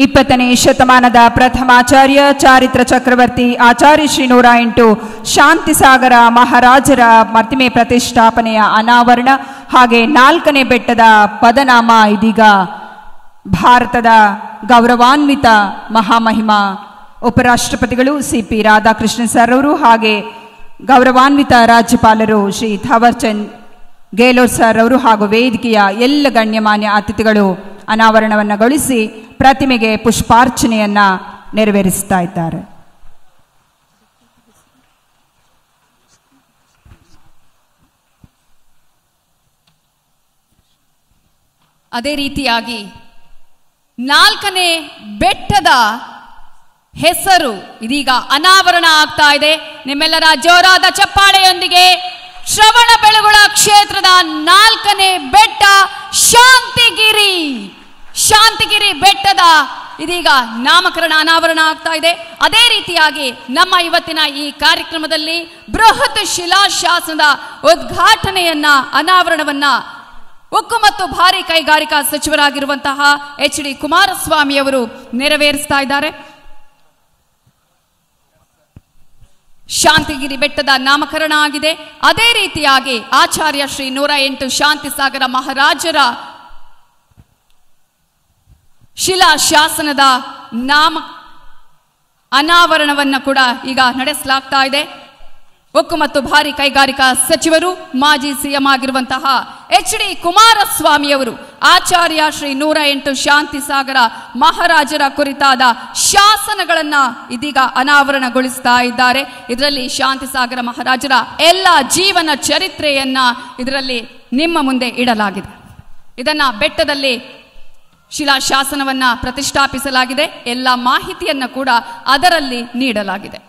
20ನೇ ಶತಮಾನದ ಪ್ರಥಮಾಚಾರ್ಯ ಚಾರಿತ್ರ ಚಕ್ರವರ್ತಿ ಆಚಾರ್ಯ ಶ್ರೀ 108 ಶಾಂತಿಸಾಗರ ಮಹಾರಾಜರ ಪ್ರತಿಮೆ ಪ್ರತಿಷ್ಠಾಪನೆಯ ಅನಾವರಣ ಹಾಗೆ 4ನೇ ಬೆಟ್ಟದ ಪದನಾಮ ಇದೀಗ ಭಾರತದ ಗೌರವಾನ್ವಿತ ಮಹಾಮಹಿಮಾ ಉಪರಾಷ್ಟ್ರಪತಿಗಳು ಸಿ.ಪಿ. ರಾಧಾಕೃಷ್ಣನ್ ಸರ್ ಅವರು ಹಾಗೆ ಗೌರವಾನ್ವಿತ ರಾಜ್ಯಪಾಲರು ಶ್ರೀ ಥಾವರ್ಚಂದ್ ಗೆಹ್ಲೋಟ್ ಸರ್ ಅವರು ಹಾಗೂ ವೇದಿಕೆಯ ಎಲ್ಲ ಗಣ್ಯಮಾನ್ಯ ಅತಿಥಿಗಳು ಅನಾವರಣವನ್ನಗೊಳಿಸಿ ಪ್ರತಿಮೆಗೆ ಪುಷ್ಪಾರ್ಚನೆಯನ್ನ ನೆರವೇರಿಸ್ತಾ ಇದ್ದಾರೆ. ಅದೇ ರೀತಿಯಾಗಿ 4ನೇ ಬೆಟ್ಟದ ಹೆಸರು ಇದೀಗ ಅನಾವರಣ ಆಗ್ತಾ ಇದೆ. ನಿಮ್ಮೆಲ್ಲರ ಜೋರಾದ ಚಪ್ಪಾಳೆಯೊಂದಿಗೆ ಶ್ರವಣಬೆಳಗೊಳ ಕ್ಷೇತ್ರದ 4ನೇ ಬೆಟ್ಟ ಶಾಂತಿಗಿರಿ. ಶಾಂತಿಗಿರಿ ಬೆಟ್ಟದ ಇದೀಗ ನಾಮಕರಣ ಅನಾವರಣ ಆಗ್ತಾ ಇದೆ. ಅದೇ ರೀತಿಯಾಗಿ ನಮ್ಮ ಇವತ್ತಿನ ಈ ಕಾರ್ಯಕ್ರಮದಲ್ಲಿ ಬೃಹತ್ ಶಿಲಾಶಾಸನದ ಉದ್ಘಾಟನೆಯನ್ನ ಅನಾವರಣವನ್ನ ಉಕ್ಕು ಮತ್ತು ಭಾರಿ ಕೈಗಾರಿಕಾ ಸಚಿವರಾಗಿರುವಂತಹ ಎಚ್.ಡಿ. ಕುಮಾರಸ್ವಾಮಿ ಅವರು ನೆರವೇರಿಸ್ತಾ ಇದ್ದಾರೆ. ಶಾಂತಿಗಿರಿ ಬೆಟ್ಟದ ನಾಮಕರಣ ಆಗಿದೆ. ಅದೇ ರೀತಿಯಾಗಿ ಆಚಾರ್ಯ ಶ್ರೀ 108 ಶಾಂತಿಸಾಗರ ಮಹಾರಾಜರ ಶಿಲಾಶಾಸನದ ಅನಾವರಣವನ್ನು ಕೂಡ ಈಗ ನಡೆಸಲಾಗ್ತಾ ಇದೆ. ಉಕ್ಕು ಮತ್ತು ಭಾರಿ ಕೈಗಾರಿಕಾ ಸಚಿವರು ಮಾಜಿ ಸಿಎಂ ಆಗಿರುವಂತಹ ಎಚ್.ಡಿ. ಕುಮಾರಸ್ವಾಮಿ ಅವರು ಆಚಾರ್ಯ ಶ್ರೀ 108 ಶಾಂತಿಸಾಗರ ಮಹಾರಾಜರ ಕುರಿತಾದ ಶಾಸನಗಳನ್ನ ಇದೀಗ ಅನಾವರಣಗೊಳಿಸ್ತಾ ಇದ್ದಾರೆ. ಇದರಲ್ಲಿ ಶಾಂತಿಸಾಗರ ಮಹಾರಾಜರ ಎಲ್ಲ ಜೀವನ ಚರಿತ್ರೆಯನ್ನ ಇದರಲ್ಲಿ ನಿಮ್ಮ ಮುಂದೆ ಇಡಲಾಗಿದೆ. ಇದನ್ನ ಬೆಟ್ಟದಲ್ಲಿ ಶಿಲಾಶಾಸನವನ್ನ ಪ್ರತಿಷ್ಠಾಪಿಸಲಾಗಿದೆ. ಎಲ್ಲ ಮಾಹಿತಿಯನ್ನ ಕೂಡ ಅದರಲ್ಲಿ ನೀಡಲಾಗಿದೆ.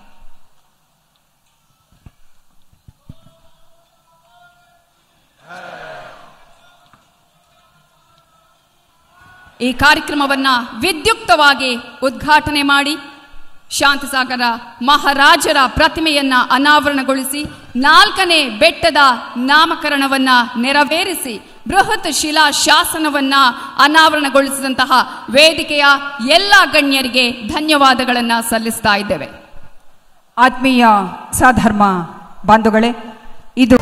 ಈ ಕಾರ್ಯಕ್ರಮವನ್ನ ವಿದ್ಯುಕ್ತವಾಗಿ ಉದ್ಘಾಟನೆ ಮಾಡಿ ಶಾಂತಿಸಾಗರ ಮಹಾರಾಜರ ಪ್ರತಿಮೆಯನ್ನ ಅನಾವರಣಗೊಳಿಸಿ 4ನೇ ಬೆಟ್ಟದ ನಾಮಕರಣವನ್ನ ನೆರವೇರಿಸಿ ಬೃಹತ್ ಶಿಲಾಶಾಸನವನ್ನ ಅನಾವರಣಗೊಳಿಸಿದಂತಹ ವೇದಿಕೆಯ ಎಲ್ಲ ಗಣ್ಯರಿಗೆ ಧನ್ಯವಾದಗಳನ್ನು ಸಲ್ಲಿಸ್ತಾ ಇದ್ದೇವೆ. ಆತ್ಮೀಯ ಸಧರ್ಮ ಬಾಂಧುಗಳೇ, ಇದು